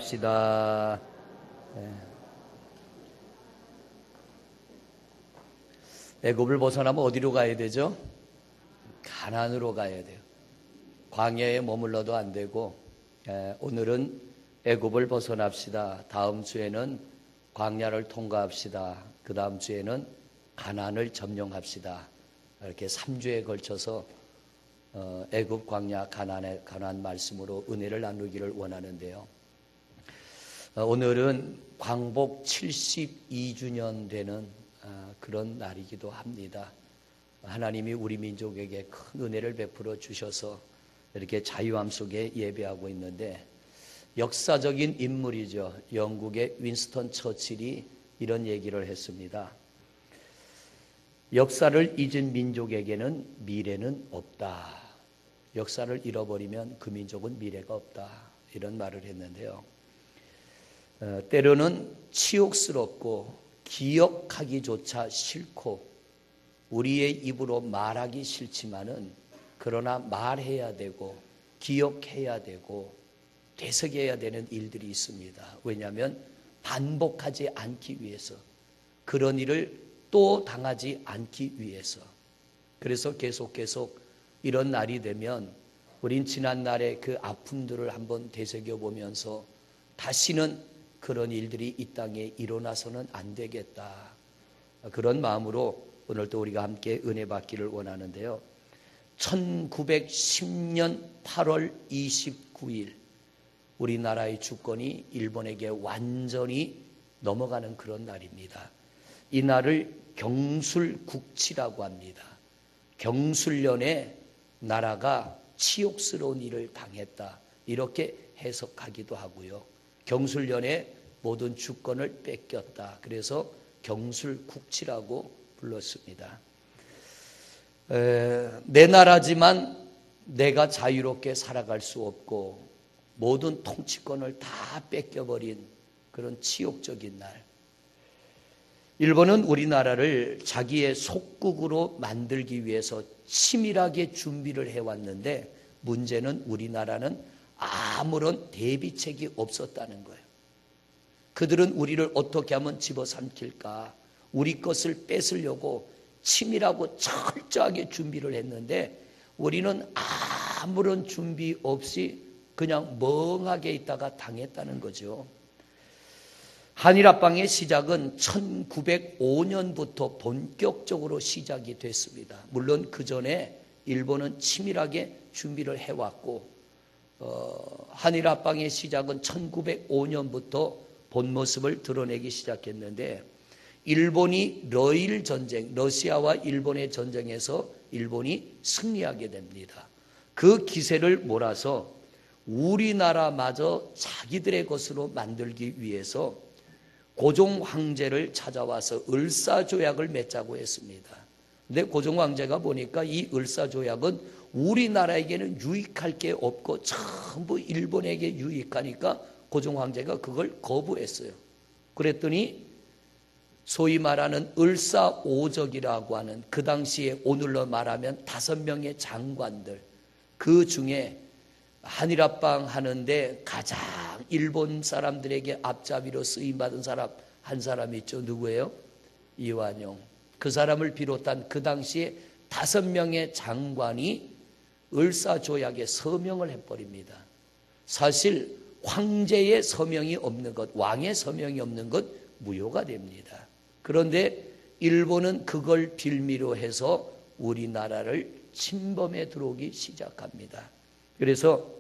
합시다. 애굽을 벗어나면 어디로 가야 되죠? 가나안으로 가야 돼요. 광야에 머물러도 안 되고, 오늘은 애굽을 벗어납시다. 다음 주에는 광야를 통과합시다. 그 다음 주에는 가나안을 점령합시다. 이렇게 3주에 걸쳐서 애굽, 광야, 가나안 말씀으로 은혜를 나누기를 원하는데요. 오늘은 광복 72주년 되는 그런 날이기도 합니다. 하나님이 우리 민족에게 큰 은혜를 베풀어 주셔서 이렇게 자유함 속에 예배하고 있는데, 역사적인 인물이죠. 영국의 윈스턴 처칠이 이런 얘기를 했습니다. 역사를 잊은 민족에게는 미래는 없다. 역사를 잃어버리면 그 민족은 미래가 없다. 이런 말을 했는데요. 때로는 치욕스럽고 기억하기조차 싫고 우리의 입으로 말하기 싫지만은, 그러나 말해야 되고 기억해야 되고 되새겨야 되는 일들이 있습니다. 왜냐하면 반복하지 않기 위해서, 그런 일을 또 당하지 않기 위해서. 그래서 계속 이런 날이 되면 우린 지난날의 그 아픔들을 한번 되새겨 보면서 다시는 그런 일들이 이 땅에 일어나서는 안 되겠다. 그런 마음으로 오늘도 우리가 함께 은혜 받기를 원하는데요. 1910년 8월 29일 우리나라의 주권이 일본에게 완전히 넘어가는 그런 날입니다. 이 날을 경술국치라고 합니다. 경술련에 나라가 치욕스러운 일을 당했다, 이렇게 해석하기도 하고요. 경술련에 모든 주권을 뺏겼다, 그래서 경술국치라고 불렀습니다. 내 나라지만 내가 자유롭게 살아갈 수 없고 모든 통치권을 다 뺏겨버린 그런 치욕적인 날. 일본은 우리나라를 자기의 속국으로 만들기 위해서 치밀하게 준비를 해왔는데, 문제는 우리나라는 아무런 대비책이 없었다는 거예요. 그들은 우리를 어떻게 하면 집어삼킬까, 우리 것을 뺏으려고 치밀하고 철저하게 준비를 했는데, 우리는 아무런 준비 없이 그냥 멍하게 있다가 당했다는 거죠. 한일합방의 시작은 1905년부터 본격적으로 시작이 됐습니다. 물론 그 전에 일본은 치밀하게 준비를 해왔고, 한일합방의 시작은 1905년부터 본 모습을 드러내기 시작했는데, 일본이 러일 전쟁, 러시아와 일본의 전쟁에서 일본이 승리하게 됩니다. 그 기세를 몰아서 우리나라마저 자기들의 것으로 만들기 위해서 고종 황제를 찾아와서 을사조약을 맺자고 했습니다. 근데 고종 황제가 보니까 이 을사조약은 우리나라에게는 유익할 게 없고 전부 일본에게 유익하니까 고종 황제가 그걸 거부했어요. 그랬더니 소위 말하는 을사오적이라고 하는, 그 당시에 오늘로 말하면 5명의 장관들, 그 중에 한일합방 하는데 가장 일본 사람들에게 앞잡이로 쓰임받은 사람 한 사람이 있죠. 누구예요? 이완용. 그 사람을 비롯한 그 당시에 5명의 장관이 을사조약에 서명을 해버립니다. 사실 황제의 서명이 없는 것, 왕의 서명이 없는 것 무효가 됩니다. 그런데 일본은 그걸 빌미로 해서 우리나라를 침범해 들어오기 시작합니다. 그래서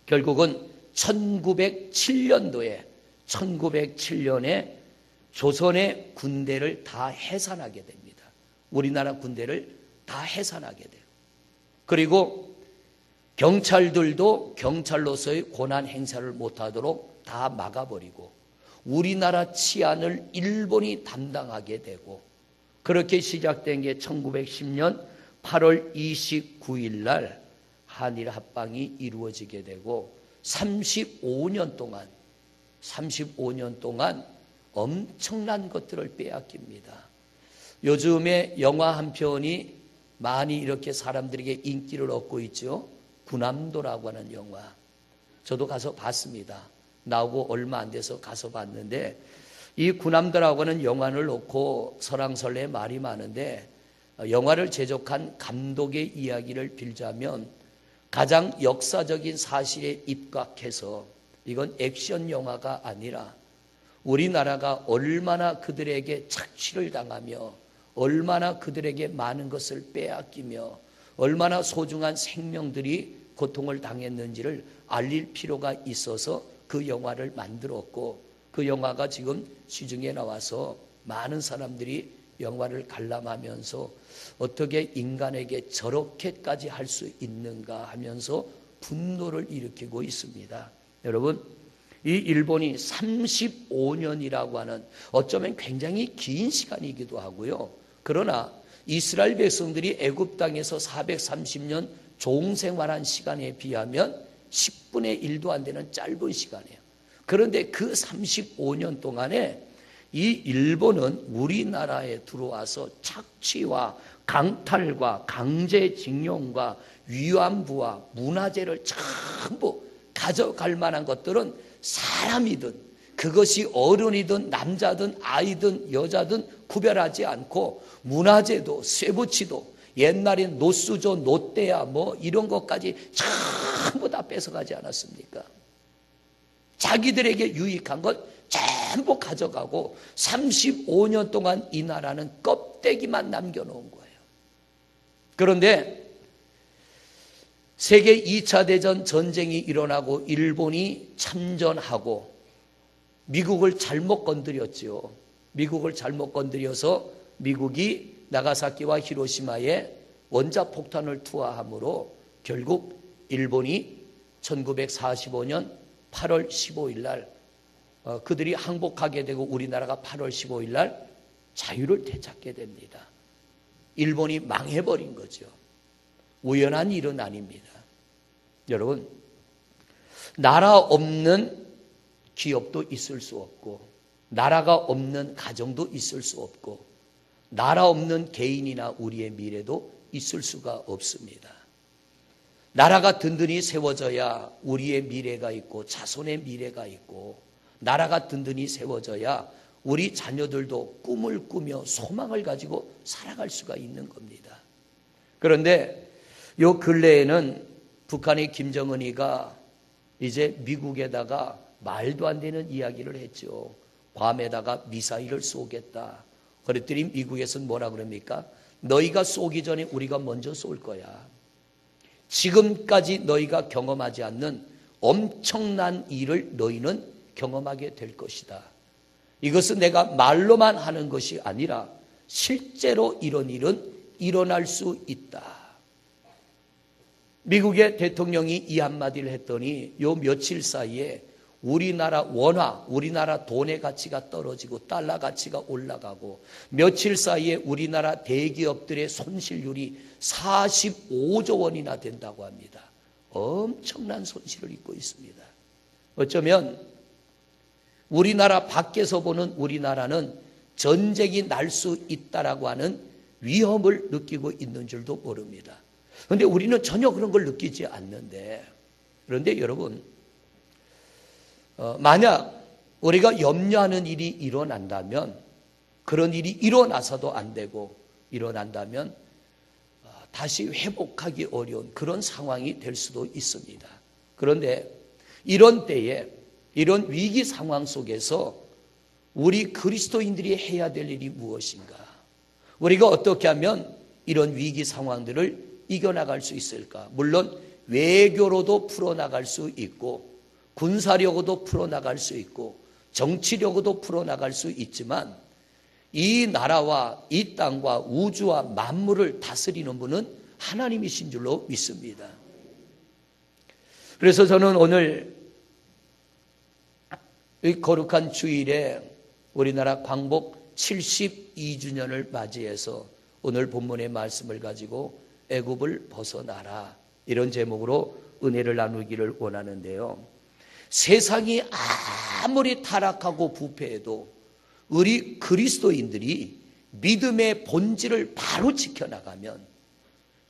결국은 1907년에 조선의 군대를 다 해산하게 됩니다. 우리나라 군대를 다 해산하게 돼요. 그리고 경찰들도 경찰로서의 권한 행사를 못하도록 다 막아버리고 우리나라 치안을 일본이 담당하게 되고, 그렇게 시작된 게 1910년 8월 29일 날 한일 합방이 이루어지게 되고, 35년 동안 엄청난 것들을 빼앗깁니다. 요즘에 영화 한 편이 많이 이렇게 사람들에게 인기를 얻고 있죠. 군함도라고 하는 영화. 저도 가서 봤습니다. 나오고 얼마 안 돼서 가서 봤는데 이 군함들하고는 영화를 놓고 설왕설래 말이 많은데 영화를 제작한 감독의 이야기를 빌자면 가장 역사적인 사실에 입각해서 이건 액션 영화가 아니라 우리나라가 얼마나 그들에게 착취를 당하며 얼마나 그들에게 많은 것을 빼앗기며 얼마나 소중한 생명들이 고통을 당했는지를 알릴 필요가 있어서 그 영화를 만들었고 그 영화가 지금 시중에 나와서 많은 사람들이 영화를 관람하면서 어떻게 인간에게 저렇게까지 할 수 있는가 하면서 분노를 일으키고 있습니다. 여러분, 이 일본이 35년이라고 하는 어쩌면 굉장히 긴 시간이기도 하고요. 그러나 이스라엘 백성들이 애굽 땅에서 430년 종생활한 시간에 비하면 10분의 1도 안 되는 짧은 시간이에요. 그런데 그 35년 동안에 이 일본은 우리나라에 들어와서 착취와 강탈과 강제징용과 위안부와 문화재를 전부 가져갈 만한 것들은 사람이든 그것이 어른이든 남자든 아이든 여자든 구별하지 않고 문화재도 쇠붙이도 옛날엔 노수조 노떼야 뭐 이런 것까지 전부 다 뺏어가지 않았습니까? 자기들에게 유익한 것 전부 가져가고 35년 동안 이 나라는 껍데기만 남겨놓은 거예요. 그런데 세계 2차 대전 전쟁이 일어나고 일본이 참전하고 미국을 잘못 건드렸죠. 미국을 잘못 건드려서 미국이 나가사키와 히로시마에 원자폭탄을 투하함으로 결국 일본이 1945년 8월 15일 날 그들이 항복하게 되고 우리나라가 8월 15일 날 자유를 되찾게 됩니다. 일본이 망해버린 거죠. 우연한 일은 아닙니다. 여러분, 나라 없는 기업도 있을 수 없고 나라가 없는 가정도 있을 수 없고 나라 없는 개인이나 우리의 미래도 있을 수가 없습니다. 나라가 든든히 세워져야 우리의 미래가 있고 자손의 미래가 있고 나라가 든든히 세워져야 우리 자녀들도 꿈을 꾸며 소망을 가지고 살아갈 수가 있는 겁니다. 그런데 요 근래에는 북한의 김정은이가 이제 미국에다가 말도 안 되는 이야기를 했죠. 괌에다가 미사일을 쏘겠다. 그랬더니 미국에서는 뭐라 그럽니까? 너희가 쏘기 전에 우리가 먼저 쏠 거야. 지금까지 너희가 경험하지 않는 엄청난 일을 너희는 경험하게 될 것이다. 이것은 내가 말로만 하는 것이 아니라 실제로 이런 일은 일어날 수 있다. 미국의 대통령이 이 한마디를 했더니 요 며칠 사이에 우리나라 원화, 우리나라 돈의 가치가 떨어지고 달러 가치가 올라가고 며칠 사이에 우리나라 대기업들의 손실률이 45조 원이나 된다고 합니다. 엄청난 손실을 입고 있습니다. 어쩌면 우리나라 밖에서 보는 우리나라는 전쟁이 날 수 있다라고 하는 위험을 느끼고 있는 줄도 모릅니다. 그런데 우리는 전혀 그런 걸 느끼지 않는데, 그런데 여러분, 만약 우리가 염려하는 일이 일어난다면, 그런 일이 일어나서도 안 되고 일어난다면 다시 회복하기 어려운 그런 상황이 될 수도 있습니다. 그런데 이런 때에, 이런 위기 상황 속에서 우리 그리스도인들이 해야 될 일이 무엇인가? 우리가 어떻게 하면 이런 위기 상황들을 이겨나갈 수 있을까? 물론 외교로도 풀어나갈 수 있고 군사력으로도 풀어나갈 수 있고 정치력으로도 풀어나갈 수 있지만 이 나라와 이 땅과 우주와 만물을 다스리는 분은 하나님이신 줄로 믿습니다. 그래서 저는 오늘 이 거룩한 주일에 우리나라 광복 72주년을 맞이해서 오늘 본문의 말씀을 가지고 애굽을 벗어나라 이런 제목으로 은혜를 나누기를 원하는데요. 세상이 아무리 타락하고 부패해도 우리 그리스도인들이 믿음의 본질을 바로 지켜나가면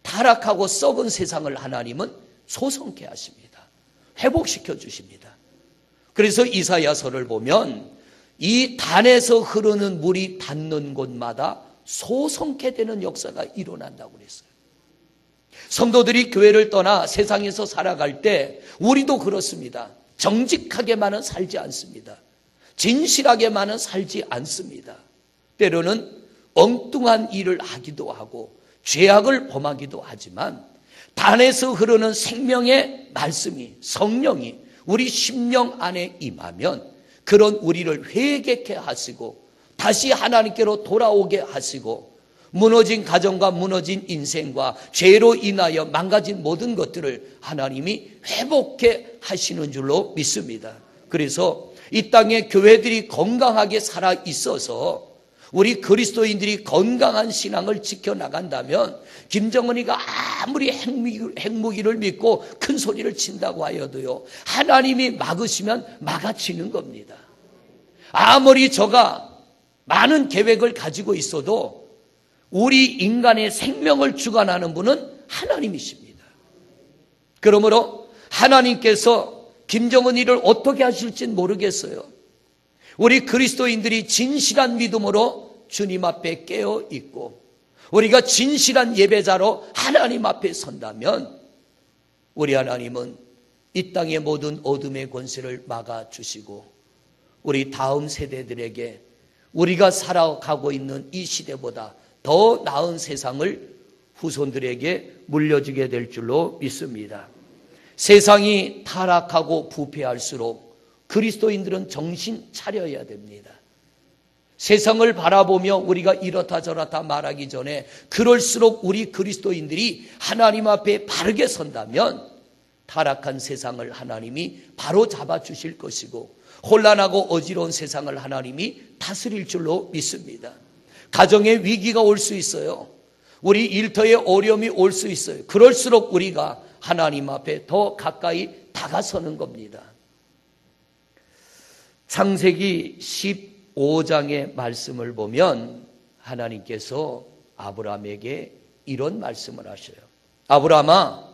타락하고 썩은 세상을 하나님은 소성케 하십니다. 회복시켜 주십니다. 그래서 이사야서를 보면 이 단에서 흐르는 물이 닿는 곳마다 소성케 되는 역사가 일어난다고 그랬어요. 성도들이 교회를 떠나 세상에서 살아갈 때 우리도 그렇습니다. 정직하게만은 살지 않습니다. 진실하게만은 살지 않습니다. 때로는 엉뚱한 일을 하기도 하고 죄악을 범하기도 하지만 단에서 흐르는 생명의 말씀이, 성령이 우리 심령 안에 임하면 그런 우리를 회개케 하시고 다시 하나님께로 돌아오게 하시고 무너진 가정과 무너진 인생과 죄로 인하여 망가진 모든 것들을 하나님이 회복해 하시는 줄로 믿습니다. 그래서 이 땅에 교회들이 건강하게 살아 있어서 우리 그리스도인들이 건강한 신앙을 지켜나간다면 김정은이가 아무리 핵무기를 믿고 큰 소리를 친다고 하여도요, 하나님이 막으시면 막아치는 겁니다. 아무리 저가 많은 계획을 가지고 있어도 우리 인간의 생명을 주관하는 분은 하나님이십니다. 그러므로 하나님께서 김정은이를 어떻게 하실지는 모르겠어요. 우리 그리스도인들이 진실한 믿음으로 주님 앞에 깨어 있고 우리가 진실한 예배자로 하나님 앞에 선다면 우리 하나님은 이 땅의 모든 어둠의 권세를 막아주시고 우리 다음 세대들에게 우리가 살아가고 있는 이 시대보다 더 나은 세상을 후손들에게 물려주게 될 줄로 믿습니다. 세상이 타락하고 부패할수록 그리스도인들은 정신 차려야 됩니다. 세상을 바라보며 우리가 이렇다 저렇다 말하기 전에 그럴수록 우리 그리스도인들이 하나님 앞에 바르게 선다면 타락한 세상을 하나님이 바로 잡아주실 것이고 혼란하고 어지러운 세상을 하나님이 다스릴 줄로 믿습니다. 가정에 위기가 올 수 있어요. 우리 일터에 어려움이 올 수 있어요. 그럴수록 우리가 하나님 앞에 더 가까이 다가서는 겁니다. 창세기 15장의 말씀을 보면 하나님께서 아브라함에게 이런 말씀을 하셔요. 아브라함아,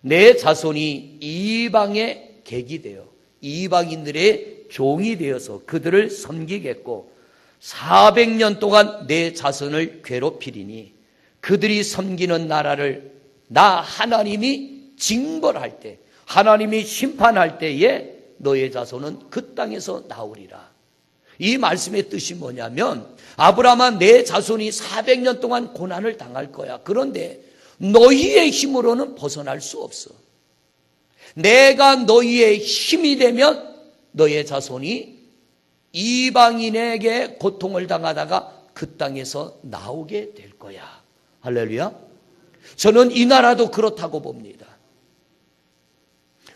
내 자손이 이방의 객이 되어 이방인들의 종이 되어서 그들을 섬기겠고 400년 동안 내 자손을 괴롭히리니 그들이 섬기는 나라를 나 하나님이 징벌할 때, 하나님이 심판할 때에 너의 자손은 그 땅에서 나오리라. 이 말씀의 뜻이 뭐냐면 아브라함아, 내 자손이 400년 동안 고난을 당할 거야. 그런데 너희의 힘으로는 벗어날 수 없어. 내가 너희의 힘이 되면 너의 자손이 이방인에게 고통을 당하다가 그 땅에서 나오게 될 거야. 할렐루야. 저는 이 나라도 그렇다고 봅니다.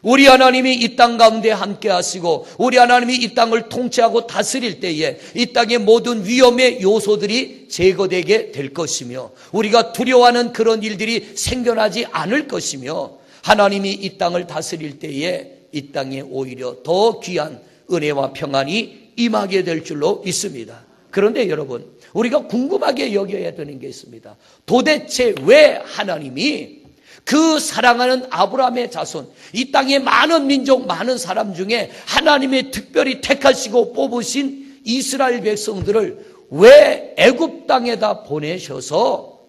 우리 하나님이 이 땅 가운데 함께 하시고 우리 하나님이 이 땅을 통치하고 다스릴 때에 이 땅의 모든 위험의 요소들이 제거되게 될 것이며 우리가 두려워하는 그런 일들이 생겨나지 않을 것이며 하나님이 이 땅을 다스릴 때에 이 땅에 오히려 더 귀한 은혜와 평안이 임하게 될 줄로 믿습니다. 그런데 여러분, 우리가 궁금하게 여겨야 되는 게 있습니다. 도대체 왜 하나님이 그 사랑하는 아브라함의 자손, 이 땅의 많은 민족, 많은 사람 중에 하나님의 특별히 택하시고 뽑으신 이스라엘 백성들을 왜 애굽 땅에다 보내셔서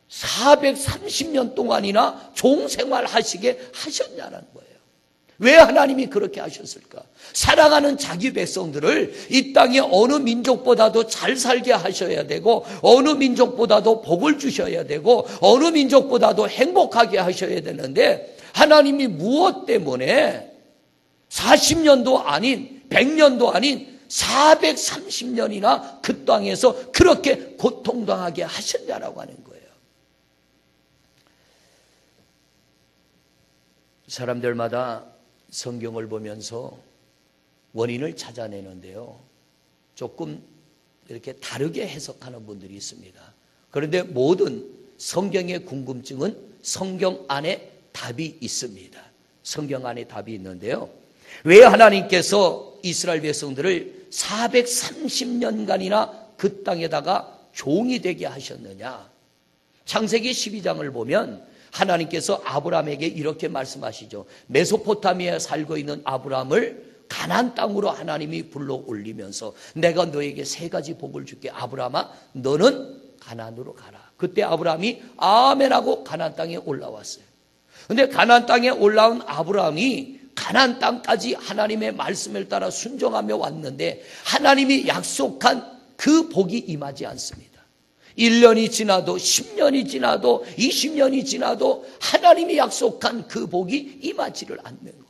430년 동안이나 종생활하시게 하셨냐는 거예요. 왜 하나님이 그렇게 하셨을까? 사랑하는 자기 백성들을 이 땅의 어느 민족보다도 잘 살게 하셔야 되고 어느 민족보다도 복을 주셔야 되고 어느 민족보다도 행복하게 하셔야 되는데 하나님이 무엇 때문에 40년도 아닌 100년도 아닌 430년이나 그 땅에서 그렇게 고통당하게 하셨냐라고 하는 거예요. 사람들마다 성경을 보면서 원인을 찾아내는데요, 조금 이렇게 다르게 해석하는 분들이 있습니다. 그런데 모든 성경의 궁금증은 성경 안에 답이 있습니다. 성경 안에 답이 있는데요, 왜 하나님께서 이스라엘 백성들을 430년간이나 그 땅에다가 종이 되게 하셨느냐? 창세기 12장을 보면 하나님께서 아브라함에게 이렇게 말씀하시죠. 메소포타미아에 살고 있는 아브라함을 가나안 땅으로 하나님이 불러 올리면서 내가 너에게 세 가지 복을 줄게. 아브라함아, 너는 가나안으로 가라. 그때 아브라함이 아멘하고 가나안 땅에 올라왔어요. 근데 가나안 땅에 올라온 아브라함이 가나안 땅까지 하나님의 말씀을 따라 순종하며 왔는데 하나님이 약속한 그 복이 임하지 않습니다. 1년이 지나도 10년이 지나도 20년이 지나도 하나님이 약속한 그 복이 임하지를 않는 거예요.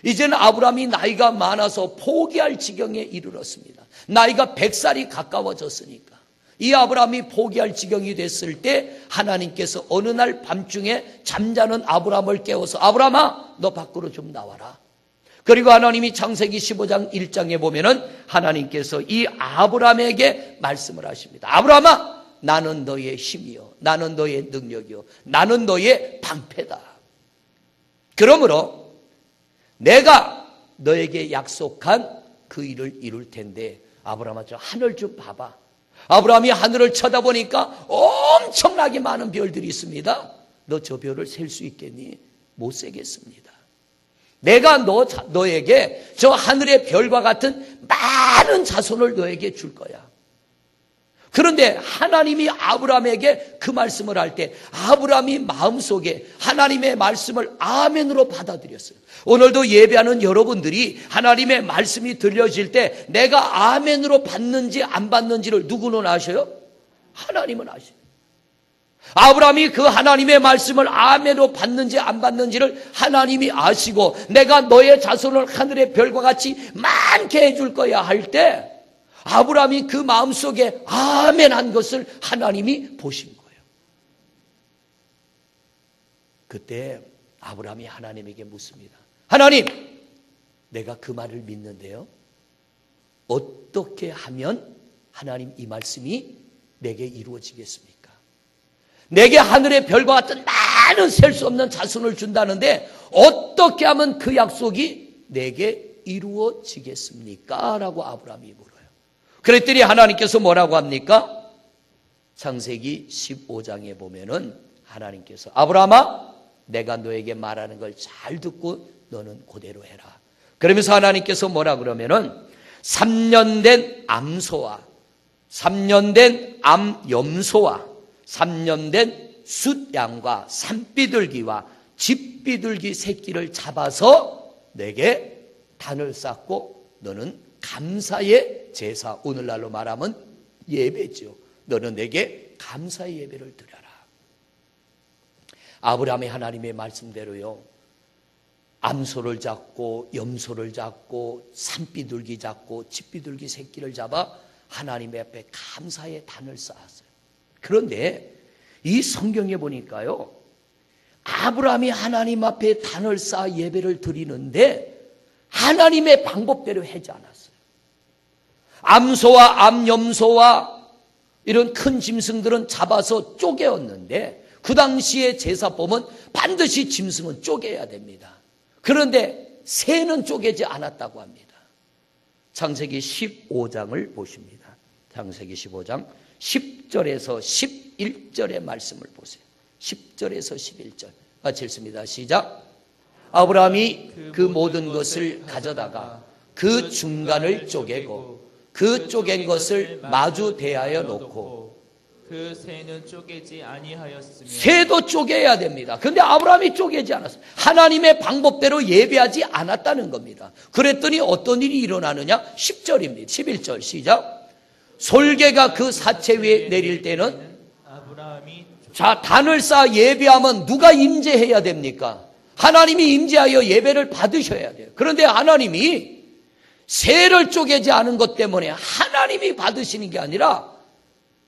이제는 아브라함이 나이가 많아서 포기할 지경에 이르렀습니다. 나이가 100살이 가까워졌으니까 이 아브라함이 포기할 지경이 됐을 때 하나님께서 어느 날 밤중에 잠자는 아브라함을 깨워서 아브라함아, 너 밖으로 좀 나와라. 그리고 하나님이 창세기 15장 1장에 보면은 하나님께서 이 아브라함에게 말씀을 하십니다. 아브라함아, 나는 너의 힘이요, 나는 너의 능력이요, 나는 너의 방패다. 그러므로 내가 너에게 약속한 그 일을 이룰 텐데 아브라함아, 저 하늘 좀 봐봐. 아브라함이 하늘을 쳐다보니까 엄청나게 많은 별들이 있습니다. 너 저 별을 셀 수 있겠니? 못 세겠습니다. 내가 너에게 저 하늘의 별과 같은 많은 자손을 너에게 줄 거야. 그런데 하나님이 아브라함에게 그 말씀을 할 때 아브라함이 마음속에 하나님의 말씀을 아멘으로 받아들였어요. 오늘도 예배하는 여러분들이 하나님의 말씀이 들려질 때 내가 아멘으로 받는지 안 받는지를 누구는 아셔요? 하나님은 아셔요. 아브라함이 그 하나님의 말씀을 아멘으로 받는지 안 받는지를 하나님이 아시고 내가 너의 자손을 하늘의 별과 같이 많게 해줄 거야 할 때 아브라함이 그 마음속에 아멘한 것을 하나님이 보신 거예요. 그때 아브라함이 하나님에게 묻습니다. 하나님, 내가 그 말을 믿는데요, 어떻게 하면 하나님 이 말씀이 내게 이루어지겠습니까? 내게 하늘의 별과 같은 많은 셀 수 없는 자손을 준다는데 어떻게 하면 그 약속이 내게 이루어지겠습니까? 라고 아브라함이 물어요. 그랬더니 하나님께서 뭐라고 합니까? 창세기 15장에 보면은 하나님께서 아브라함아, 내가 너에게 말하는 걸 잘 듣고 너는 그대로 해라. 그러면서 하나님께서 뭐라 그러면은 3년 된 암소와 3년 된 암염소와 3년 된 숫양과 산비둘기와 집비둘기 새끼를 잡아서 내게 단을 쌓고 너는 감사의 제사, 오늘날로 말하면 예배죠. 너는 내게 감사의 예배를 드려라. 아브라함이 하나님의 말씀대로요, 암소를 잡고 염소를 잡고 산비둘기 잡고 집비둘기 새끼를 잡아 하나님의 앞에 감사의 단을 쌓았어요. 그런데 이 성경에 보니까요, 아브라함이 하나님 앞에 단을 쌓아 예배를 드리는데 하나님의 방법대로 하지 않았어요. 암소와 암염소와 이런 큰 짐승들은 잡아서 쪼개었는데 그 당시의 제사법은 반드시 짐승은 쪼개야 됩니다. 그런데 새는 쪼개지 않았다고 합니다. 창세기 15장을 보십니다. 창세기 15장 10절에서 11절의 말씀을 보세요. 10절에서 11절 같이 읽습니다. 시작. 아브라함이 그 모든 것을 가져다가 그 중간을 쪼개고 그 쪼갠 것을 마주 대하여 놓고 그 새는 쪼개지 아니하였으며 새도 쪼개야 됩니다. 그런데 아브라함이 쪼개지 않았어요. 하나님의 방법대로 예배하지 않았다는 겁니다. 그랬더니 어떤 일이 일어나느냐? 10절입니다. 11절 시작. 솔개가 그 사체 위에 내릴 때는 아브라함이 자, 단을 쌓아 예배하면 누가 임재해야 됩니까? 하나님이 임재하여 예배를 받으셔야 돼요. 그런데 하나님이 새를 쪼개지 않은 것 때문에 하나님이 받으시는 게 아니라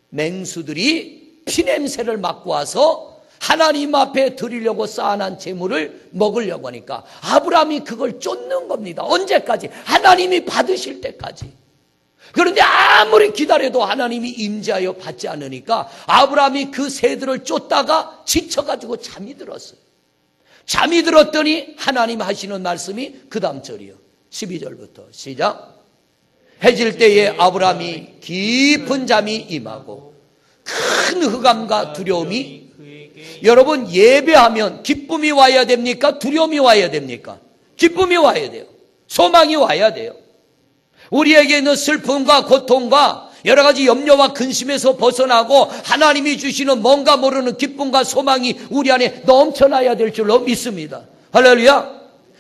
맹수들이 피냄새를 맡고 와서 하나님 앞에 드리려고 쌓아놓은 재물을 먹으려고 하니까 아브라함이 그걸 쫓는 겁니다. 언제까지? 하나님이 받으실 때까지. 그런데 아무리 기다려도 하나님이 임재하여 받지 않으니까 아브라함이 그 새들을 쫓다가 지쳐가지고 잠이 들었어요. 잠이 들었더니 하나님 하시는 말씀이 그 다음 절이요. 12절부터 시작. 해질 때에 아브라함이 깊은 잠이 임하고 큰 흑암과 두려움이, 여러분 예배하면 기쁨이 와야 됩니까? 두려움이 와야 됩니까? 기쁨이 와야 돼요. 소망이 와야 돼요. 우리에게 있는 슬픔과 고통과 여러 가지 염려와 근심에서 벗어나고 하나님이 주시는 뭔가 모르는 기쁨과 소망이 우리 안에 넘쳐나야 될 줄로 믿습니다. 할렐루야.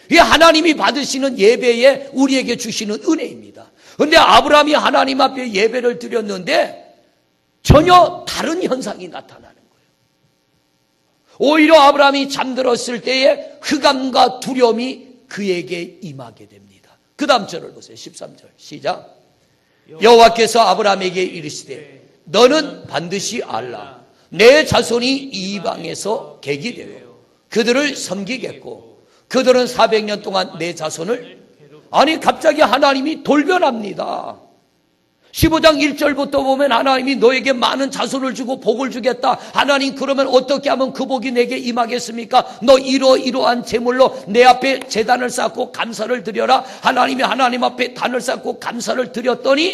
이게 하나님이 받으시는 예배에 우리에게 주시는 은혜입니다. 그런데 아브라함이 하나님 앞에 예배를 드렸는데 전혀 다른 현상이 나타나는 거예요. 오히려 아브라함이 잠들었을 때에 흑암과 두려움이 그에게 임하게 됩니다. 그 다음 절을 보세요. 13절 시작. 여호와께서 아브라함에게 이르시되 너는 반드시 알라. 내 자손이 이방에서 객이 되어 그들을 섬기겠고 그들은 400년 동안 내 자손을. 아니 갑자기 하나님이 돌변합니다. 15장 1절부터 보면 하나님이 너에게 많은 자손을 주고 복을 주겠다. 하나님 그러면 어떻게 하면 그 복이 내게 임하겠습니까? 너 이러한 제물로 내 앞에 제단을 쌓고 감사를 드려라. 하나님이 하나님 앞에 단을 쌓고 감사를 드렸더니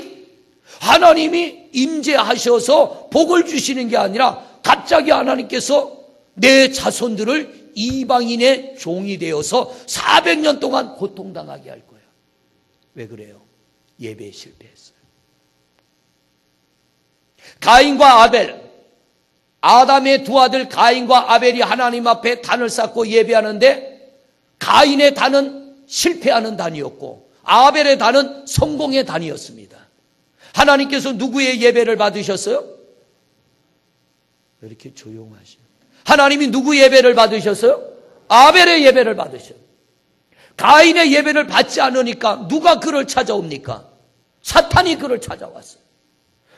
하나님이 임재하셔서 복을 주시는 게 아니라 갑자기 하나님께서 내 자손들을 이방인의 종이 되어서 400년 동안 고통당하게 할 거예요. 왜 그래요? 예배에 실패했어요. 가인과 아벨, 아담의 두 아들 가인과 아벨이 하나님 앞에 단을 쌓고 예배하는데 가인의 단은 실패하는 단이었고 아벨의 단은 성공의 단이었습니다. 하나님께서 누구의 예배를 받으셨어요? 왜 이렇게 조용하시죠? 하나님이 누구 예배를 받으셨어요? 아벨의 예배를 받으셨어요. 가인의 예배를 받지 않으니까 누가 그를 찾아옵니까? 사탄이 그를 찾아왔어요.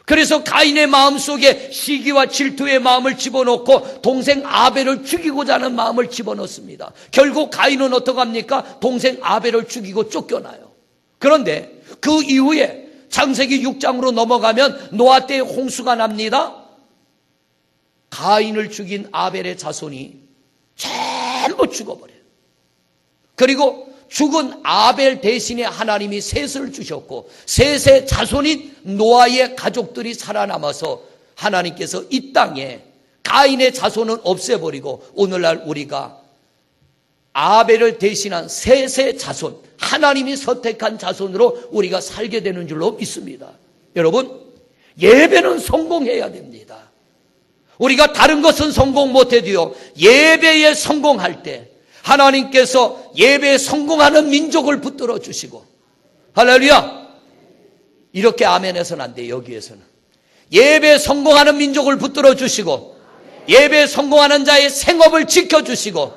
그래서 가인의 마음속에 시기와 질투의 마음을 집어넣고 동생 아벨을 죽이고자 하는 마음을 집어넣습니다. 결국 가인은 어떻게 합니까? 동생 아벨을 죽이고 쫓겨나요. 그런데 그 이후에 창세기 6장으로 넘어가면 노아 때에 홍수가 납니다. 가인을 죽인 아벨의 자손이 전부 죽어버려요. 그리고 죽은 아벨 대신에 하나님이 셋을 주셨고 셋의 자손인 노아의 가족들이 살아남아서 하나님께서 이 땅에 가인의 자손은 없애버리고 오늘날 우리가 아벨을 대신한 셋의 자손, 하나님이 선택한 자손으로 우리가 살게 되는 줄로 믿습니다. 여러분, 예배는 성공해야 됩니다. 우리가 다른 것은 성공 못해도요, 예배에 성공할 때 하나님께서 예배에 성공하는 민족을 붙들어 주시고, 할렐루야! 이렇게 아멘해서는 안 돼요. 여기에서는 예배에 성공하는 민족을 붙들어 주시고, 예배에 성공하는 자의 생업을 지켜주시고,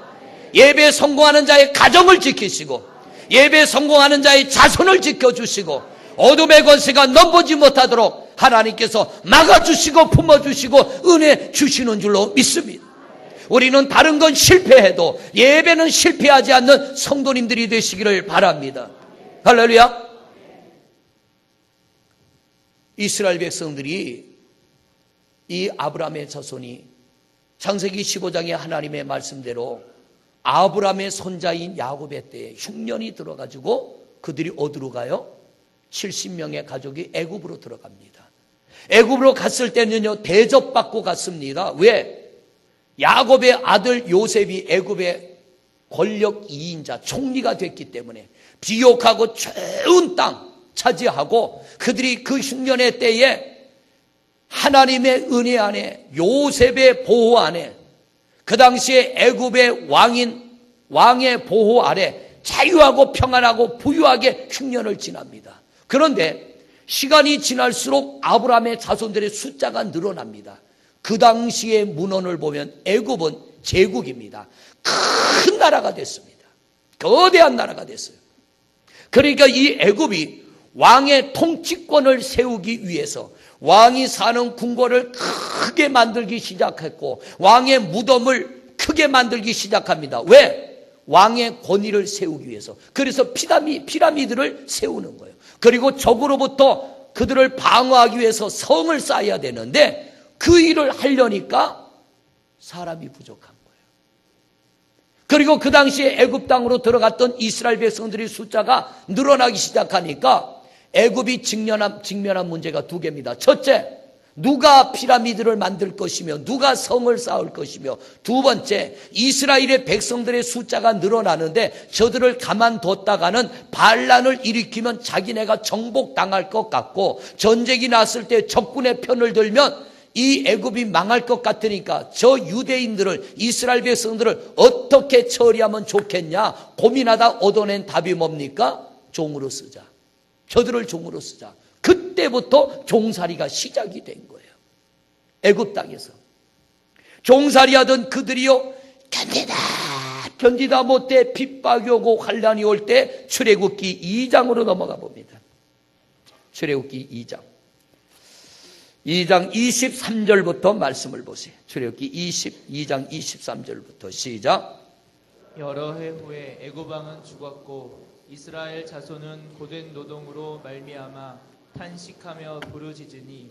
예배에 성공하는 자의 가정을 지키시고, 예배에 성공하는 자의 자손을 지켜주시고, 어둠의 권세가 넘보지 못하도록 하나님께서 막아주시고 품어주시고 은혜 주시는 줄로 믿습니다. 우리는 다른 건 실패해도 예배는 실패하지 않는 성도님들이 되시기를 바랍니다. 할렐루야. 이스라엘 백성들이 이 아브라함의 자손이 창세기 15장의 하나님의 말씀대로 아브라함의 손자인 야곱의 때에 흉년이 들어가지고 그들이 어디로 가요? 70명의 가족이 애굽으로 들어갑니다. 애굽으로 갔을 때는요, 대접받고 갔습니다. 왜? 야곱의 아들 요셉이 애굽의 권력 2인자 총리가 됐기 때문에 비옥하고 좋은 땅 차지하고 그들이 그 흉년의 때에 하나님의 은혜 안에 요셉의 보호 안에 그 당시에 애굽의 왕의 보호 아래 자유하고 평안하고 부유하게 흉년을 지납니다. 그런데 시간이 지날수록 아브라함의 자손들의 숫자가 늘어납니다. 그 당시의 문헌을 보면 애굽은 제국입니다. 큰 나라가 됐습니다. 거대한 나라가 됐어요. 그러니까 이 애굽이 왕의 통치권을 세우기 위해서 왕이 사는 궁궐을 크게 만들기 시작했고 왕의 무덤을 크게 만들기 시작합니다. 왜? 왕의 권위를 세우기 위해서. 그래서 피라미드를 세우는 거예요. 그리고 적으로부터 그들을 방어하기 위해서 성을 쌓아야 되는데 그 일을 하려니까 사람이 부족한 거예요. 그리고 그 당시에 애굽 땅으로 들어갔던 이스라엘 백성들의 숫자가 늘어나기 시작하니까 애굽이 직면한 문제가 두 개입니다. 첫째, 누가 피라미드를 만들 것이며 누가 성을 쌓을 것이며, 두 번째, 이스라엘의 백성들의 숫자가 늘어나는데 저들을 가만뒀다가는 반란을 일으키면 자기네가 정복당할 것 같고, 전쟁이 났을 때 적군의 편을 들면 이 애굽이 망할 것 같으니까 저 유대인들을, 이스라엘 백성들을 어떻게 처리하면 좋겠냐 고민하다 얻어낸 답이 뭡니까? 종으로 쓰자. 저들을 종으로 쓰자. 그때부터 종살이가 시작이 된 거예요. 애굽 땅에서 종살이하던 그들이요, 견디다 못해 핍박이 오고 환란이 올 때 출애굽기 2장으로 넘어가 봅니다. 출애굽기 2장 23절부터 말씀을 보세요. 출애굽기 22장 23절부터 시작. 여러 해 후에 애굽 왕은 죽었고 이스라엘 자손은 고된 노동으로 말미암아 탄식하며 부르짖으니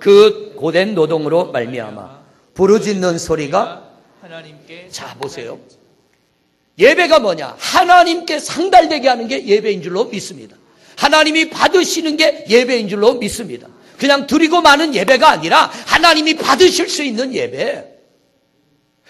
그 고된 노동으로 말미암아 부르짖는 소리가 하나님께. 자, 보세요. 예배가 뭐냐? 하나님께 상달되게 하는 게 예배인 줄로 믿습니다. 하나님이 받으시는 게 예배인 줄로 믿습니다. 그냥 드리고 마는 예배가 아니라 하나님이 받으실 수 있는 예배.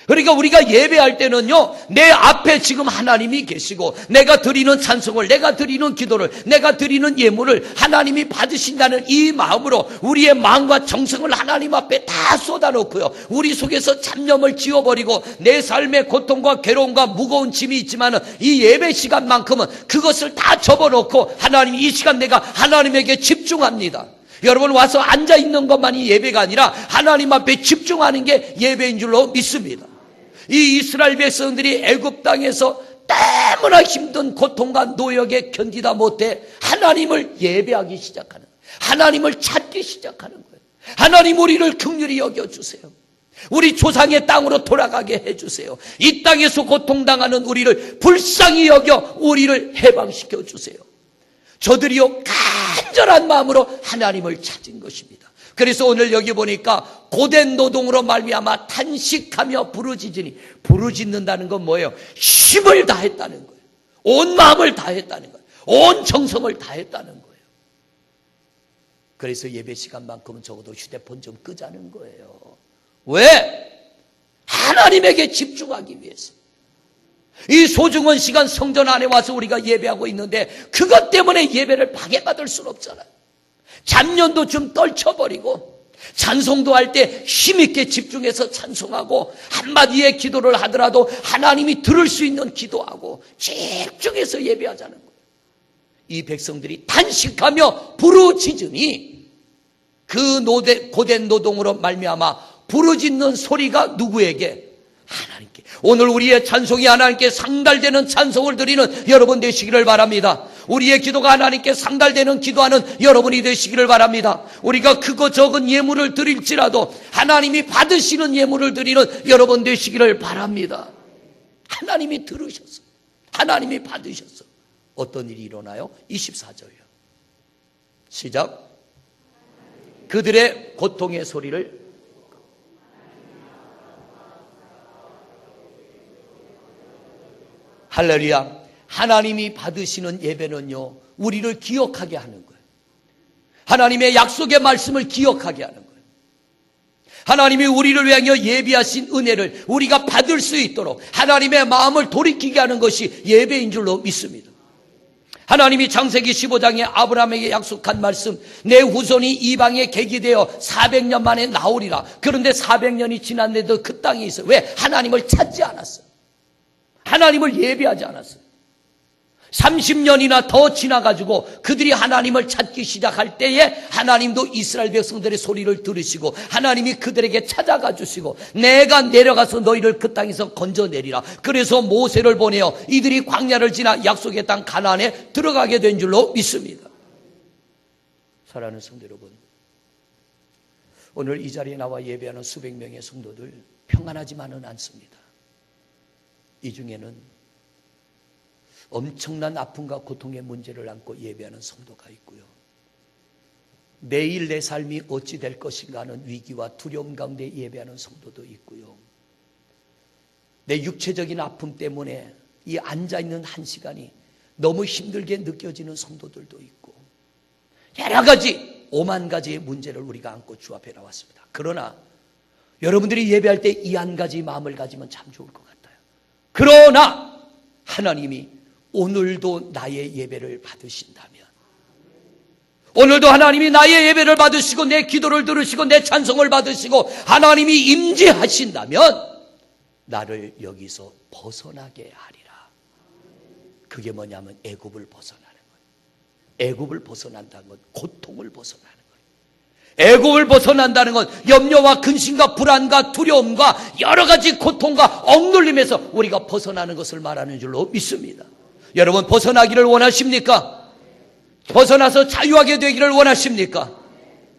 그러니까 우리가 예배할 때는요, 내 앞에 지금 하나님이 계시고 내가 드리는 찬송을, 내가 드리는 기도를, 내가 드리는 예물을 하나님이 받으신다는 이 마음으로 우리의 마음과 정성을 하나님 앞에 다 쏟아놓고요, 우리 속에서 잡념을 지워버리고, 내 삶의 고통과 괴로움과 무거운 짐이 있지만 이 예배 시간만큼은 그것을 다 접어놓고 하나님, 이 시간 내가 하나님에게 집중합니다. 여러분, 와서 앉아있는 것만이 예배가 아니라 하나님 앞에 집중하는 게 예배인 줄로 믿습니다. 이 이스라엘 백성들이 애굽 땅에서 너무나 힘든 고통과 노역에 견디다 못해 하나님을 예배하기 시작하는, 하나님을 찾기 시작하는 거예요. 하나님, 우리를 긍휼히 여겨주세요. 우리 조상의 땅으로 돌아가게 해주세요. 이 땅에서 고통당하는 우리를 불쌍히 여겨 우리를 해방시켜 주세요. 저들이요, 간절한 마음으로 하나님을 찾은 것입니다. 그래서 오늘 여기 보니까 고된 노동으로 말미암아 탄식하며 부르짖으니, 부르짖는다는 건 뭐예요? 힘을 다했다는 거예요. 온 마음을 다했다는 거예요. 온 정성을 다했다는 거예요. 그래서 예배 시간만큼은 적어도 휴대폰 좀 끄자는 거예요. 왜? 하나님에게 집중하기 위해서. 이 소중한 시간 성전 안에 와서 우리가 예배하고 있는데 그것 때문에 예배를 방해받을 수는 없잖아요. 잡념도 좀 떨쳐버리고 찬송도 할 때 힘있게 집중해서 찬송하고, 한마디의 기도를 하더라도 하나님이 들을 수 있는 기도하고 집중해서 예배하자는 거예요. 이 백성들이 탄식하며 부르짖으니 그 고된 노동으로 말미암아 부르짖는 소리가 누구에게? 하나님께. 오늘 우리의 찬송이 하나님께 상달되는 찬송을 드리는 여러분 되시기를 바랍니다. 우리의 기도가 하나님께 상달되는 기도하는 여러분이 되시기를 바랍니다. 우리가 크고 적은 예물을 드릴지라도 하나님이 받으시는 예물을 드리는 여러분 되시기를 바랍니다. 하나님이 들으셨어. 하나님이 받으셨어. 어떤 일이 일어나요? 24절이요. 시작. 그들의 고통의 소리를 할렐루야. 하나님이 받으시는 예배는요, 우리를 기억하게 하는 거예요. 하나님의 약속의 말씀을 기억하게 하는 거예요. 하나님이 우리를 위하여 예비하신 은혜를 우리가 받을 수 있도록 하나님의 마음을 돌이키게 하는 것이 예배인 줄로 믿습니다. 하나님이 창세기 15장에 아브라함에게 약속한 말씀, 내 후손이 이방에 객이 되어 400년 만에 나오리라. 그런데 400년이 지났는데도 그 땅에 있어요. 왜? 하나님을 찾지 않았어요. 하나님을 예배하지 않았어요. 30년이나 더 지나가지고 그들이 하나님을 찾기 시작할 때에 하나님도 이스라엘 백성들의 소리를 들으시고 하나님이 그들에게 찾아가 주시고, 내가 내려가서 너희를 그 땅에서 건져내리라. 그래서 모세를 보내어 이들이 광야를 지나 약속의 땅 가나안에 들어가게 된 줄로 믿습니다. 사랑하는 성도 여러분, 오늘 이 자리에 나와 예배하는 수백 명의 성도들 평안하지만은 않습니다. 이 중에는 엄청난 아픔과 고통의 문제를 안고 예배하는 성도가 있고요, 내일 내 삶이 어찌 될 것인가 하는 위기와 두려움 가운데 예배하는 성도도 있고요, 내 육체적인 아픔 때문에 이 앉아있는 한 시간이 너무 힘들게 느껴지는 성도들도 있고, 여러 가지 5만 가지의 문제를 우리가 안고 주 앞에 나왔습니다. 그러나 여러분들이 예배할 때 이 한 가지 마음을 가지면 참 좋을 것 같아요. 그러나 하나님이 오늘도 나의 예배를 받으신다면, 오늘도 하나님이 나의 예배를 받으시고 내 기도를 들으시고 내 찬송을 받으시고 하나님이 임재하신다면 나를 여기서 벗어나게 하리라. 그게 뭐냐면 애굽을 벗어나는 거예요. 애굽을 벗어난다는 건 고통을 벗어나는 거예요. 애굽을 벗어난다는 건 염려와 근심과 불안과 두려움과 여러 가지 고통과 억눌림에서 우리가 벗어나는 것을 말하는 줄로 믿습니다. 여러분, 벗어나기를 원하십니까? 벗어나서 자유하게 되기를 원하십니까?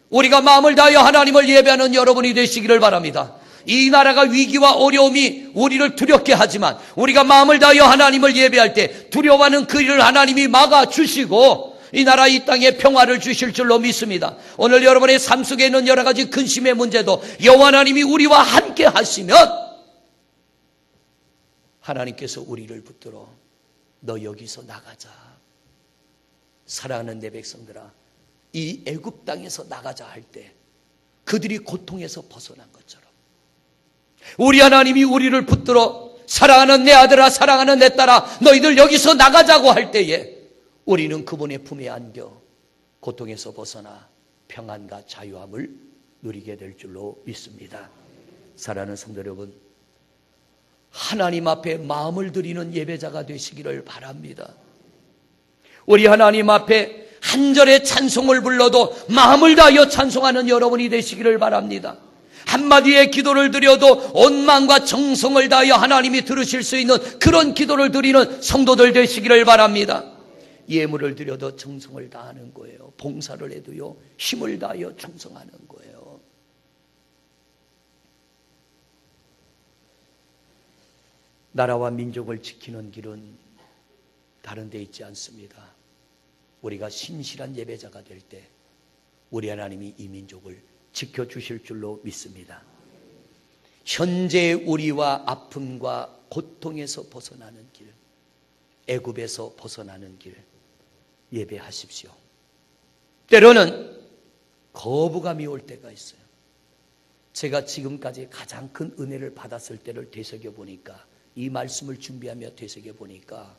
우리가 마음을 다하여 하나님을 예배하는 여러분이 되시기를 바랍니다. 이 나라가 위기와 어려움이 우리를 두렵게 하지만 우리가 마음을 다하여 하나님을 예배할 때 두려워하는 그 일을 하나님이 막아주시고 이 나라 이 땅에 평화를 주실 줄로 믿습니다. 오늘 여러분의 삶 속에 있는 여러 가지 근심의 문제도 여호와 하나님이 우리와 함께 하시면 하나님께서 우리를 붙들어 너 여기서 나가자. 사랑하는 내 백성들아, 이 애굽 땅에서 나가자 할 때 그들이 고통에서 벗어난 것처럼 우리 하나님이 우리를 붙들어 사랑하는 내 아들아, 사랑하는 내 딸아, 너희들 여기서 나가자고 할 때에 우리는 그분의 품에 안겨 고통에서 벗어나 평안과 자유함을 누리게 될 줄로 믿습니다. 사랑하는 성도 여러분, 하나님 앞에 마음을 드리는 예배자가 되시기를 바랍니다. 우리 하나님 앞에 한 절의 찬송을 불러도 마음을 다하여 찬송하는 여러분이 되시기를 바랍니다. 한마디의 기도를 드려도 온 마음과 정성을 다하여 하나님이 들으실 수 있는 그런 기도를 드리는 성도들 되시기를 바랍니다. 예물을 드려도 정성을 다하는 거예요. 봉사를 해도요, 힘을 다하여 충성하는 거예요. 나라와 민족을 지키는 길은 다른 데 있지 않습니다. 우리가 신실한 예배자가 될 때 우리 하나님이 이 민족을 지켜주실 줄로 믿습니다. 현재 우리와 아픔과 고통에서 벗어나는 길, 애굽에서 벗어나는 길 예배하십시오. 때로는 거부감이 올 때가 있어요. 제가 지금까지 가장 큰 은혜를 받았을 때를 되새겨보니까, 이 말씀을 준비하며 되새겨보니까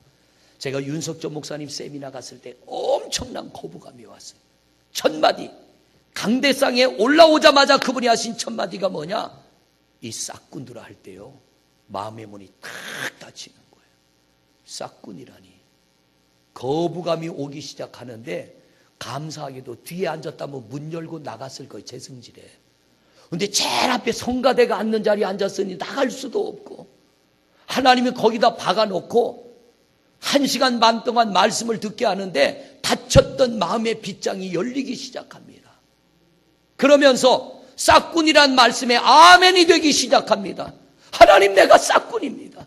제가 윤석조 목사님 세미나 갔을 때 엄청난 거부감이 왔어요. 첫마디, 강대상에 올라오자마자 그분이 하신 첫마디가 뭐냐? 이 싹군들아 할 때요, 마음의 문이 탁 닫히는 거예요. 싹군이라니. 거부감이 오기 시작하는데 감사하게도 뒤에 앉았다면 문 열고 나갔을 거예요. 제 성질에. 근데 제일 앞에 성가대가 앉는 자리에 앉았으니 나갈 수도 없고, 하나님이 거기다 박아놓고 1시간 반 동안 말씀을 듣게 하는데 닫혔던 마음의 빗장이 열리기 시작합니다. 그러면서 싹군이란 말씀에 아멘이 되기 시작합니다. 하나님, 내가 싹군입니다.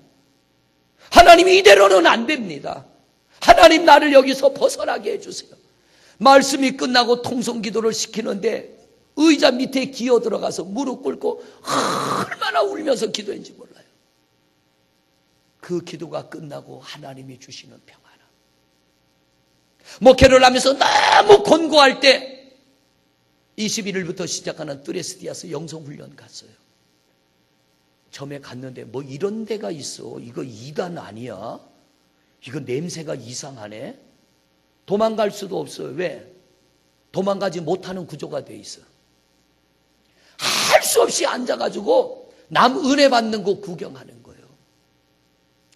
하나님, 이대로는 안 됩니다. 하나님, 나를 여기서 벗어나게 해주세요. 말씀이 끝나고 통성기도를 시키는데 의자 밑에 기어 들어가서 무릎 꿇고 얼마나 울면서 기도했는지 몰라요. 그 기도가 끝나고 하나님이 주시는 평안함. 목회를 하면서 너무 곤고할 때 21일부터 시작하는 뚜레스디아스 영성훈련 갔어요. 처음에 갔는데 뭐 이런 데가 있어. 이거 이단 아니야? 이거 냄새가 이상하네? 도망갈 수도 없어요. 왜? 도망가지 못하는 구조가 돼 있어. 할 수 없이 앉아가지고 남 은혜 받는 거 구경하는 거예요.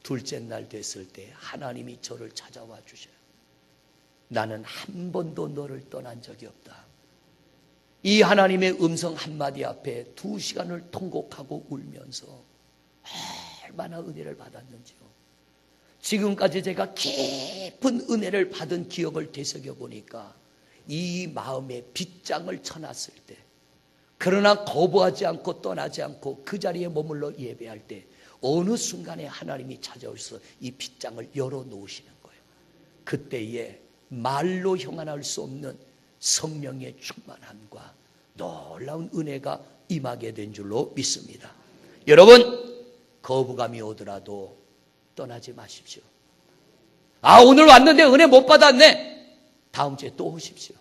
둘째 날 됐을 때 하나님이 저를 찾아와 주셔요. 나는 한 번도 너를 떠난 적이 없다. 이 하나님의 음성 한마디 앞에 2시간을 통곡하고 울면서 얼마나 은혜를 받았는지요. 지금까지 제가 깊은 은혜를 받은 기억을 되새겨 보니까 이 마음에 빗장을 쳐놨을 때, 그러나 거부하지 않고 떠나지 않고 그 자리에 머물러 예배할 때 어느 순간에 하나님이 찾아오셔서 이 빗장을 열어놓으시는 거예요. 그때에 말로 형언할 수 없는 성령의 충만함과 놀라운 은혜가 임하게 된 줄로 믿습니다. 여러분, 거부감이 오더라도 떠나지 마십시오. 아, 오늘 왔는데 은혜 못 받았네. 다음 주에 또 오십시오.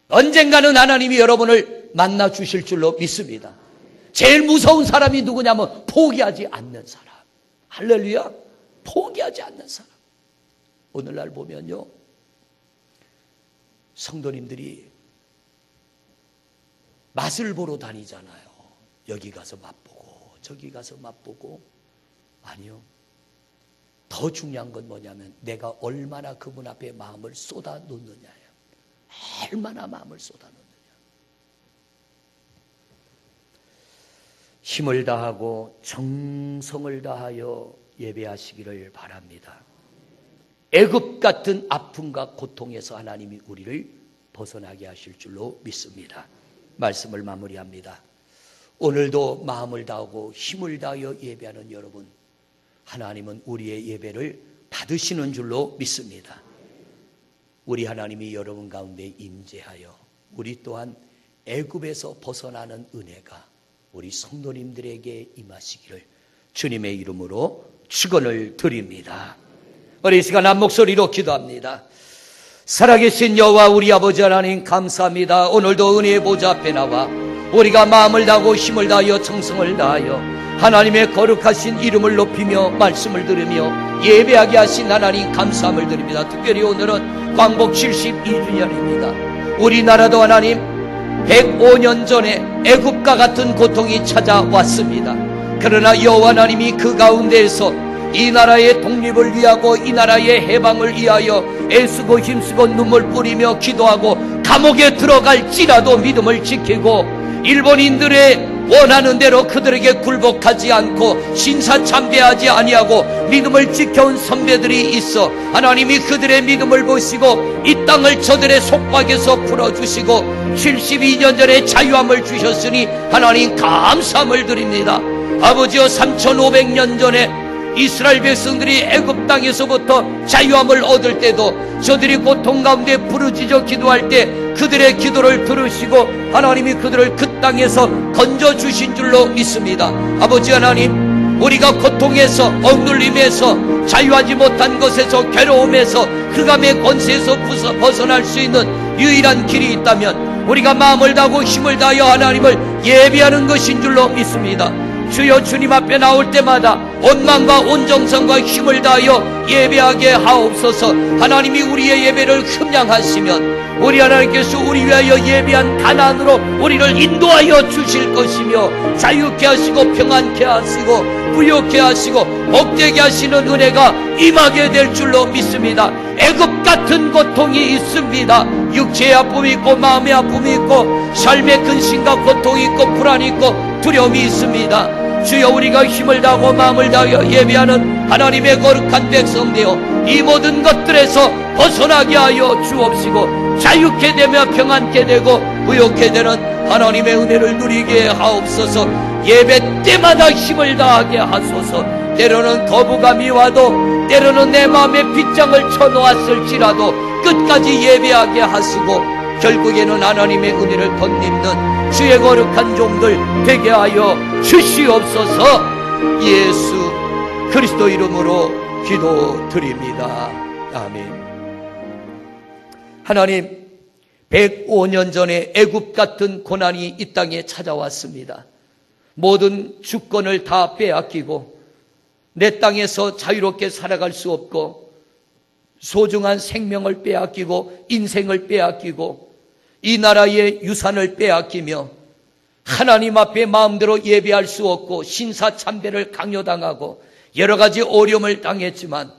언젠가는 하나님이 여러분을 만나 주실 줄로 믿습니다. 제일 무서운 사람이 누구냐면 포기하지 않는 사람. 할렐루야. 포기하지 않는 사람. 오늘날 보면요, 성도님들이 맛을 보러 다니잖아요. 여기 가서 맛보고 저기 가서 맛보고. 아니요, 더 중요한 건 뭐냐면 내가 얼마나 그분 앞에 마음을 쏟아 놓느냐예요. 얼마나 마음을 쏟아 놓느냐. 힘을 다하고 정성을 다하여 예배하시기를 바랍니다. 애굽 같은 아픔과 고통에서 하나님이 우리를 벗어나게 하실 줄로 믿습니다. 말씀을 마무리합니다. 오늘도 마음을 다하고 힘을 다하여 예배하는 여러분, 하나님은 우리의 예배를 받으시는 줄로 믿습니다. 우리 하나님이 여러분 가운데 임재하여 우리 또한 애굽에서 벗어나는 은혜가 우리 성도님들에게 임하시기를 주님의 이름으로 축원을 드립니다. 우리 이 시간 한 목소리로 기도합니다. 살아계신 여호와 우리 아버지 하나님, 감사합니다. 오늘도 은혜의 보좌 앞에 나와 우리가 마음을 다하고 힘을 다하여 정성을 다하여 하나님의 거룩하신 이름을 높이며 말씀을 들으며 예배하게 하신 하나님 감사함을 드립니다. 특별히 오늘은 광복 72주년입니다. 우리나라도 하나님 105년 전에 애굽과 같은 고통이 찾아왔습니다. 그러나 여호와 하나님이 그 가운데에서 이 나라의 독립을 위하고 이 나라의 해방을 위하여 애쓰고 힘쓰고 눈물 뿌리며 기도하고 감옥에 들어갈지라도 믿음을 지키고 일본인들의 원하는 대로 그들에게 굴복하지 않고 신사참배하지 아니하고 믿음을 지켜온 선배들이 있어 하나님이 그들의 믿음을 보시고 이 땅을 저들의 속박에서 풀어주시고 72년 전에 자유함을 주셨으니 하나님 감사함을 드립니다. 아버지여, 3500년 전에 이스라엘 백성들이 애굽 땅에서부터 자유함을 얻을 때도 저들이 고통 가운데 부르짖어 기도할 때 그들의 기도를 들으시고 하나님이 그들을 그 땅에서 건져주신 줄로 믿습니다. 아버지 하나님, 우리가 고통에서 억눌림에서 자유하지 못한 것에서 괴로움에서 흑암의 권세에서 벗어날 수 있는 유일한 길이 있다면 우리가 마음을 다하고 힘을 다하여 하나님을 예배하는 것인 줄로 믿습니다. 주여, 주님 앞에 나올 때마다 온 마음과 온 정성과 힘을 다하여 예배하게 하옵소서. 하나님이 우리의 예배를 흠양하시면 우리 하나님께서 우리 위하여 예배한 가나안으로 우리를 인도하여 주실 것이며 자유케 하시고 평안케 하시고 부욕케 하시고 복되게 하시는 은혜가 임하게 될 줄로 믿습니다. 애굽 같은 고통이 있습니다. 육체의 아픔이 있고 마음의 아픔이 있고 삶의 근심과 고통이 있고 불안이 있고 두려움이 있습니다. 주여, 우리가 힘을 다하고 마음을 다하여 예배하는 하나님의 거룩한 백성 되어 이 모든 것들에서 벗어나게 하여 주옵시고 자유케 되며 평안케 되고 부욕케 되는 하나님의 은혜를 누리게 하옵소서. 예배 때마다 힘을 다하게 하소서. 때로는 거부감이 와도 때로는 내 마음에 빗장을 쳐놓았을지라도 끝까지 예배하게 하시고 결국에는 하나님의 은혜를 덧입는 주의 거룩한 종들 되게 하여 주시옵소서. 예수 그리스도 이름으로 기도드립니다. 아멘. 하나님, 105년 전에 애굽 같은 고난이 이 땅에 찾아왔습니다. 모든 주권을 다 빼앗기고 내 땅에서 자유롭게 살아갈 수 없고 소중한 생명을 빼앗기고 인생을 빼앗기고 이 나라의 유산을 빼앗기며 하나님 앞에 마음대로 예배할 수 없고 신사참배를 강요당하고 여러 가지 어려움을 당했지만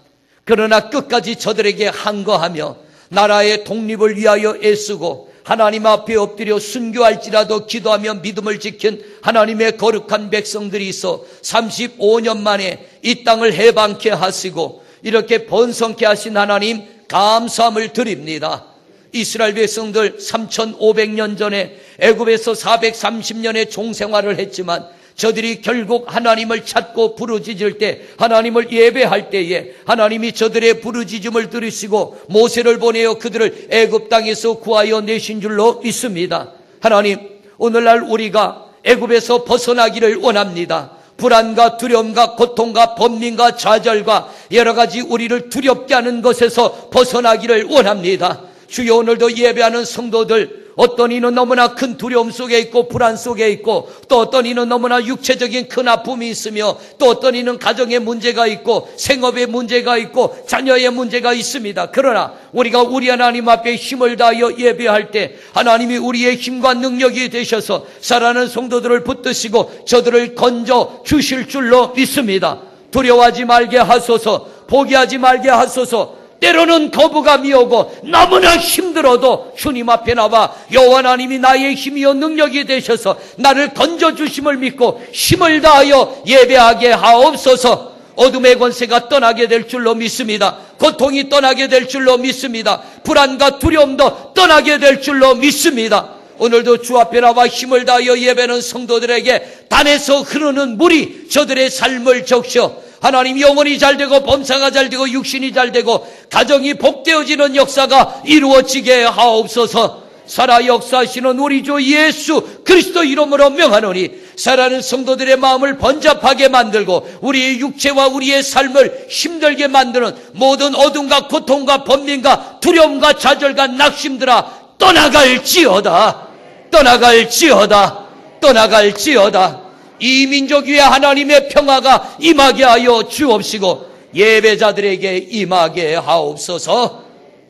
그러나 끝까지 저들에게 항거하며 나라의 독립을 위하여 애쓰고 하나님 앞에 엎드려 순교할지라도 기도하며 믿음을 지킨 하나님의 거룩한 백성들이 있어 35년 만에 이 땅을 해방케 하시고 이렇게 번성케 하신 하나님 감사함을 드립니다. 이스라엘 백성들 3500년 전에 애굽에서 430년의 종생활을 했지만 저들이 결국 하나님을 찾고 부르짖을 때 하나님을 예배할 때에 하나님이 저들의 부르짖음을 들으시고 모세를 보내어 그들을 애굽 땅에서 구하여 내신 줄로 믿습니다. 하나님, 오늘날 우리가 애굽에서 벗어나기를 원합니다. 불안과 두려움과 고통과 번민과 좌절과 여러 가지 우리를 두렵게 하는 것에서 벗어나기를 원합니다. 주여, 오늘도 예배하는 성도들 어떤 이는 너무나 큰 두려움 속에 있고 불안 속에 있고, 또 어떤 이는 너무나 육체적인 큰 아픔이 있으며, 또 어떤 이는 가정에 문제가 있고 생업에 문제가 있고 자녀의 문제가 있습니다. 그러나 우리가 우리 하나님 앞에 힘을 다하여 예배할 때 하나님이 우리의 힘과 능력이 되셔서 사랑하는 성도들을 붙드시고 저들을 건져 주실 줄로 믿습니다. 두려워하지 말게 하소서, 포기하지 말게 하소서. 때로는 거부감이 오고 너무나 힘들어도 주님 앞에 나와 여호와 하나님이 나의 힘이요 능력이 되셔서 나를 건져주심을 믿고 힘을 다하여 예배하게 하옵소서. 어둠의 권세가 떠나게 될 줄로 믿습니다. 고통이 떠나게 될 줄로 믿습니다. 불안과 두려움도 떠나게 될 줄로 믿습니다. 오늘도 주 앞에 나와 힘을 다하여 예배하는 성도들에게 단에서 흐르는 물이 저들의 삶을 적셔 하나님 영혼이 잘되고 범사가 잘되고 육신이 잘되고 가정이 복되어지는 역사가 이루어지게 하옵소서. 살아 역사하시는 우리 주 예수 그리스도 이름으로 명하노니 살아가는 성도들의 마음을 번잡하게 만들고 우리의 육체와 우리의 삶을 힘들게 만드는 모든 어둠과 고통과 번민과 두려움과 좌절과 낙심들아 떠나갈지어다. 떠나갈지어다. 떠나갈지어다. 이 민족 위에 하나님의 평화가 임하게 하여 주옵시고 예배자들에게 임하게 하옵소서.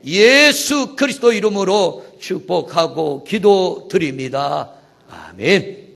예수 그리스도 이름으로 축복하고 기도드립니다. 아멘.